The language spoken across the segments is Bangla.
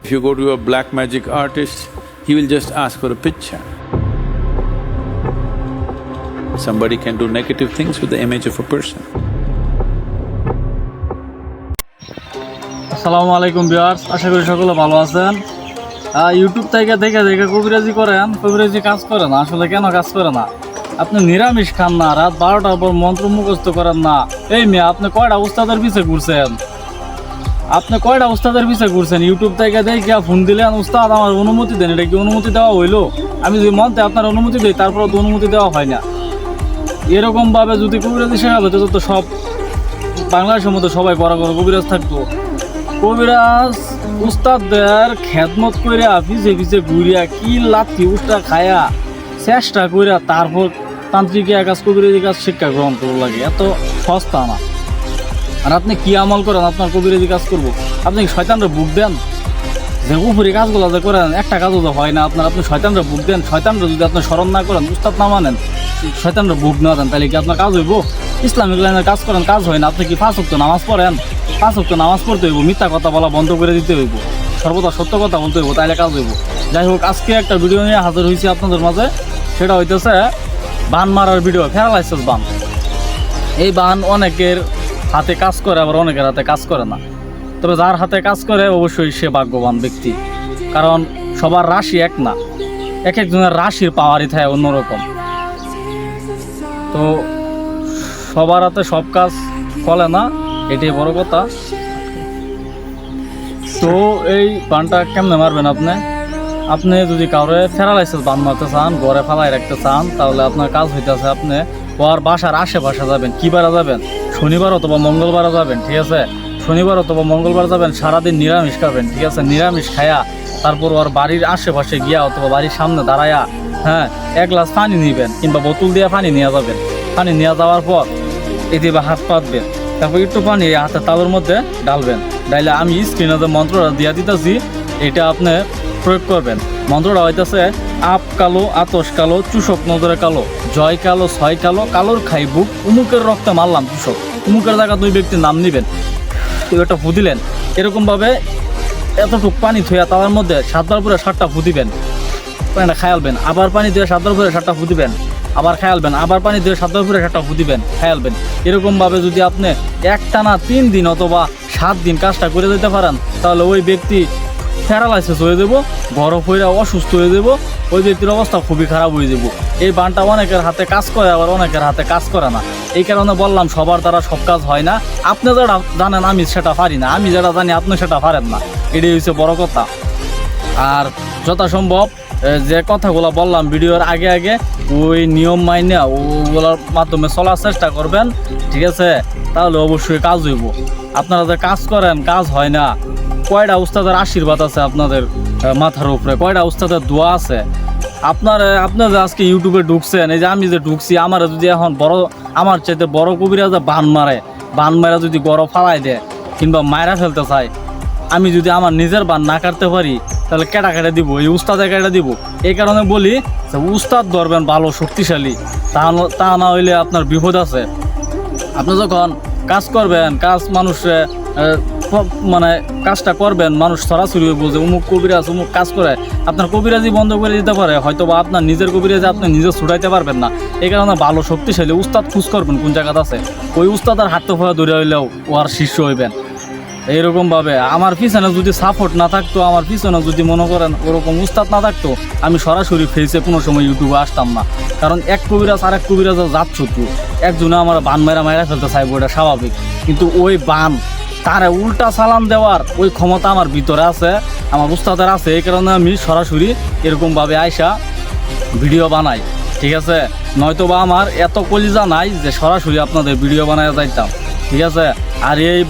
If you go to a black magic artist, he will just ask for a picture. Somebody can do negative things with the image of a person. আসসালামু আলাইকুম ভিউয়ার্স, আশা করি সকলে ভালো আছেন। ইউটিউব থেকে দেখে দেখে কবিরাজি করেন, কবিরাজি কাজ করে না। আসলে কেন কাজ করে না? আপনি নিরামিষ খান না, রাত 12টার পর মন্ত্র মুখস্থ করেন না। এই মেয়ে, আপনি কয়টা উস্তাদের পিছে ঘুরছেন? ইউটিউব থেকে দেখে ফোন দিলেন, উস্তাদ আমার অনুমতি দেন। এটা কি অনুমতি দেওয়া হইলো? আমি যদি মন্ত্রে আপনার অনুমতি দিই, তারপরে তো অনুমতি দেওয়া হয় না। এরকমভাবে যদি কবিরাজি শেখাবে তো সব বাংলাদেশের মধ্যে সবাই বড় বড় কবিরাজ থাকতো। কবিরাজ উস্তাদদের খেদমত কইরা পিছে পিছে ঘুরিয়া কি লাথি উস্তা খায়া চেষ্টা কইরা তারপর তান্ত্রিক কাজ কবিরাজি কাজ শিক্ষা গ্রহণ করবো লাগে। এত সস্তা না। আর আপনি কি আমল করেন আপনার কবিরাজি কাজ করবো? আপনি শয়তানরা বুক দেন যে উপরে কাজগুলো যে করেন, একটা কাজও তো হয় না আপনার। আপনি শয়তানরা বুক দেন। শয়তানরা যদি আপনি স্মরণ না করেন, উস্তাদ না মানেন, শয়তানরা বুক না দেন, তাহলে কি আপনার কাজ হইব? ইসলামিক লাইনের কাজ করেন, কাজ হয় না। আপনি কি 5 ওয়াক্ত নামাজ পড়েন? 5 ওয়াক্ত নামাজ পড়তে হইব, মিথ্যা কথা বলা বন্ধ করে দিতে হইব, সর্বদা সত্য কথা বলতে হইব, তাইলে কাজ হইব। যাই হোক, আজকে একটা ভিডিও নিয়ে হাজির হয়েছি আপনাদের মাঝে। সেটা হইতেছে বান মারার ভিডিও, প্যারালাইসিস বান। এই বান অনেকের হাতে কাজ করে, আবার অনেকের হাতে কাজ করে না। তবে যার হাতে কাজ করে অবশ্যই সে ভাগ্যবান ব্যক্তি, কারণ সবার রাশি এক না। এক একজনের রাশির পাওয়ারই থাকে অন্যরকম। তো সবার হাতে সব কাজ ফলে না, এটাই বড় কথা। তো এই বানটা কেমনে মারবেন আপনি যদি কাউরে প্যারালাইসিস বান মারতে চান, ঘরে ফালাই রাখতে চান, তাহলে আপনার কাজ হইতেছে আপনি ওর বাসার আশেপাশে যাবেন। কি বারে যাবেন? শনিবার অথবা মঙ্গলবারে যাবেন, ঠিক আছে? শনিবার অথবা মঙ্গলবার যাবেন, সারাদিন নিরামিষ খাবেন, ঠিক আছে? নিরামিষ খায়া তারপর ওর বাড়ির আশেপাশে গিয়া অথবা বাড়ির সামনে দাঁড়ায়া 1 গ্লাস পানি নিবেন, কিংবা বোতল দিয়ে পানি নিয়ে যাবেন। পানি নিয়ে যাওয়ার পর এতে হাত পাতবেন, তারপর একটু পানি হাতের তালুর মধ্যে ডালবেন। ডাইলে আমি স্ক্রিনে যে মন্ত্রটা দিয়া দিতেছি, এটা আপনি প্রয়োগ করবেন। মন্ত্রটা হইতেছে আপ কালো, আতস কালো, চুষক নজরে কালো, জয় কালো, ছয় কালো, কালোর খাই বুক, উমুকের রক্তে মারলাম চুষক। উমুকের জায়গা 2 ব্যক্তির নাম নিবেন, একটা ফু দিলেন। এরকমভাবে এতটুক পানি থইয়া তার মধ্যে 7বার পরে 7টা ফু দিবেন, পানিটা খায়ালবেন। আবার পানি দিয়ে 7বার পরে 7টা ফু দিবেন, আবার খায়ালবেন। আবার পানি দিয়ে 7বার পরে 7টা ফু দিবেন, খায়ালবেন। এরকমভাবে যদি আপনি একটানা 3 দিন অথবা 7 দিন কাজটা করে দিতে পারেন, তাহলে ওই ব্যক্তি প্যারালাইসিস হয়ে যাব, বরফ হয়ে অসুস্থ হয়ে যাব, ওই ব্যক্তির অবস্থা খুবই খারাপ হয়ে যাব। এই বানটা অনেকের হাতে কাজ করে, আবার অনেকের হাতে কাজ করে না। এই কারণে বললাম, সবার দ্বারা সব কাজ হয় না। আপনি যেটা জানেন আমি সেটা পারি না, আমি যেটা জানি আপনি সেটা পারেন না, এটাই হচ্ছে বড় কথা। আর যথাসম্ভব যে কথাগুলো বললাম ভিডিওর আগে ওই নিয়ম মাইনে ওগুলোর মাধ্যমে চলার চেষ্টা করবেন, ঠিক আছে? তাহলে অবশ্যই কাজ হইব। আপনারা যে কাজ করেন, কাজ হয় না। কয়টা উস্তাদের আশীর্বাদ আছে আপনাদের মাথার উপরে? কয়টা উস্তাদের দোয়া আছে? আপনারা যে আজকে ইউটিউবে ঢুকছেন, এই যে আমি যে ঢুকছি, আমার যদি এখন আমার চাইতে বড় কবিরাজে বান মারা যদি গড় ফালাই দেয় কিংবা মায়েরা ফেলতে চায়, আমি যদি আমার নিজের বান না কাটতে পারি, তাহলে কেটে দিব? এই উস্তাদে কেটে দিব। এই কারণে বলি যে উস্তাদ ধরবেন ভালো, শক্তিশালী, তা না হইলে আপনার বিপদ আছে। আপনি যখন কাজ করবেন, কাজটা করবেন, মানুষ সরাসরি বোঝে অমুক কবিরাজ অমুক কাজ করে, আপনার কবিরাজি বন্ধ করে দিতে পারে। হয়তো বা আপনার নিজের কবিরাজি আপনি নিজে ছুটাইতে পারবেন না। এই কারণে ভালো শক্তিশালী উস্তাদ খুঁজ করবেন কোন জায়গাতে আছে। ওই উস্তাদের হাতে ফয়া ধরে হইলেও ও আর শিষ্য হইবেন। এইরকমভাবে আমার পিছনে যদি সাপোর্ট না থাকতো, আমার পিছনে যদি মনে করেন ওরকম উস্তাদ না থাকতো, আমি সরাসরি ফেসে কোনো সময় ইউটিউবে আসতাম না। কারণ এক কবিরাজ আর এক কবিরাজের জাত শত্রু। একজনে আমার বান মারা ফেলতে চাইবো, এটা স্বাভাবিক। কিন্তু ওই বান তারে উল্টা সালাম দেওয়ার ওই ক্ষমতা আমার ভিতরে আছে, আমার উস্তাদের আছে। এই কারণে আমি সরাসরি এরকমভাবে আইসা ভিডিও বানাই, ঠিক আছে? নয়তো বা আমার এত কলিজা নাই যে সরাসরি আপনাদের ভিডিও বানায় যাইতাম, ঠিক আছে? আর এই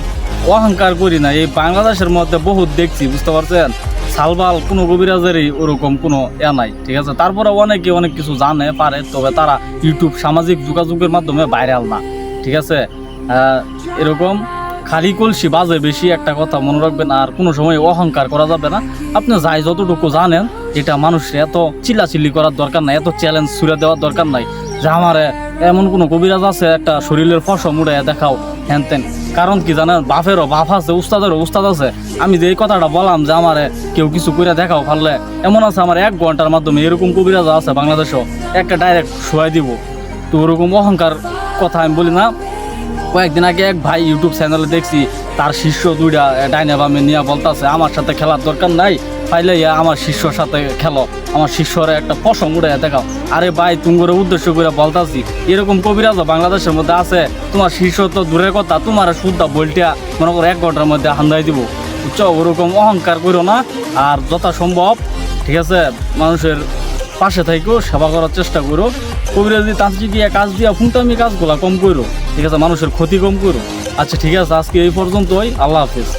অহংকার করি না। এই বাংলাদেশের মধ্যে বহুত দেখছি, বুঝতে পারছেন? সালবাল কোনো কবিরাজেরই ওরকম কোনো নাই, ঠিক আছে? তারপরে অনেকে অনেক কিছু জানে পারে, তবে তারা ইউটিউব সামাজিক যোগাযোগের মাধ্যমে ভাইরাল না, ঠিক আছে? এরকম খালি কলসি বাজে বেশি, একটা কথা মনে রাখবেন। আর কোনো সময় অহংকার করা যাবে না। আপনি যাই যতটুকু জানেন, এটা মানুষের এত চিল্লাচিল্লি করার দরকার নাই, এত চ্যালেঞ্জ ছুড়ে দেওয়ার দরকার নাই যে আমার এমন কোনো কবিরাজ আছে একটা শরীরের ফসম উড়াইয়া দেখাও, হ্যান তেন। কারণ কি জানেন, বাপেরও বাপ আছে, উস্তাদেরও উস্তাদ আছে। আমি যে এই কথাটা বললাম যে আমার কেউ কিছু করে দেখাও পারলে, এমন আছে আমার 1 ঘন্টার মাধ্যমে এরকম কবিরাজ আছে বাংলাদেশও, একটা ডাইরেক্ট শোয়াই দিব। তো ওরকম অহংকার কথা আমি বলি না। কয়েকদিন আগে এক ভাই ইউটিউব চ্যানেলে দেখছি, তার শিষ্য 2টা ডাইনে বামে নিয়ে বলতেছে আমার সাথে খেলার দরকার নাই, পাইলে আমার শিষ্যর সাথে খেলো, আমার শিষ্যরে একটা পশম উড়ে দেখাও। আরে ভাই, তুঙ্গরে উদ্দেশ্য করে বলতাছি, এরকম কবিরাজ বাংলাদেশের মধ্যে আছে। তোমার শিষ্য তো দূরের কথা, তোমার শুদ্ধা বলটিয়া মনে করো 1 ঘন্টার মধ্যে হান্দাই দিব, বুঝছো? ওরকম অহংকার করো না। আর যথাসম্ভব, ঠিক আছে, মানুষের পাশে থাইকো, সেবা করার চেষ্টা করো। কবিরাজি তান্ত্রিক কাজ দিয়া ফুংটামি কাজগুলা কম করো, ঠিক আছে, মানুষের ক্ষতি কম করো। আচ্ছা ঠিক আছে, আজকে এই পর্যন্তই। আল্লাহ হাফিজ।